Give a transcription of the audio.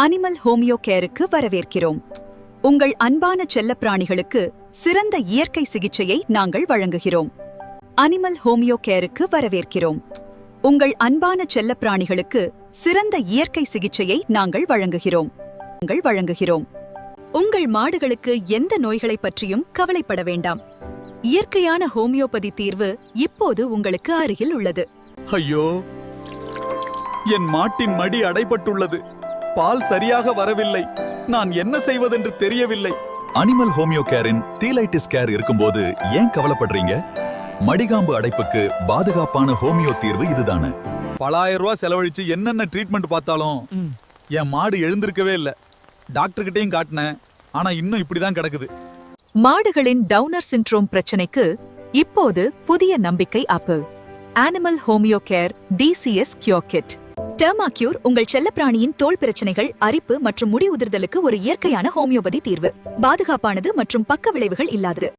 Animal homeo கேருக்கு வரவேற்கிறோம். உங்கள் அன்பான செல்லப்பிராணிகளுக்கு சிறந்த இயற்கை சிகிச்சையை நாங்கள் வழங்குகிறோம். அனிமல் ஹோமியோ கேருக்கு வரவேற்கிறோம். உங்கள் அன்பான செல்லப்பிராணிகளுக்கு சிறந்த இயற்கை சிகிச்சையை நாங்கள் வழங்குகிறோம். உங்கள் மாடுகளுக்கு எந்த நோய்களைப் பற்றியும் கவலைப்பட வேண்டாம். இயற்கையான ஹோமியோபதி தீர்வு இப்போது உங்களுக்கு அருகில் உள்ளது. ஐயோ, என் மாட்டின் மடி அடைபட்டுள்ளது. பால் சரியாக வரவில்லை. நான் என்ன செய்வதென்று தெரியவில்லை. அனிமல் ஹோமியோ கேரின் தீலைட்டிஸ் கேர் இருக்கும்போது ஏன் கவலைப்படுறீங்க? மடிகாம்பு அடைப்புக்கு பாதுகாப்பான ஹோமியோ தீர்வு இதுதானே. பல ஆயிரம் ரூபாய் செலவழிச்சு என்னென்ன ட்ரீட்மெண்ட் பார்த்தாலும் என் மாடு எழுந்திருக்கவே இல்லை. டாக்டர் கிட்டையும் காட்டினேன், ஆனா இன்னும் இப்படிதான் கிடக்குது. மாடுகளின் டவுனர் சிண்ட்ரோம் பிரச்சனைக்கு இப்போது புதிய நம்பிக்கை app. Animal homeo care DCS cure kit. Dermacure உங்கள் செல்லப்பிராணியின் தோல் பிரச்சனைகள், அரிப்பு மற்றும் முடி உதிர்தலுக்கு ஒரு இயற்கையான ஹோமியோபதி தீர்வு. பாதுகாப்பானது மற்றும் பக்க விளைவுகள் இல்லாதது.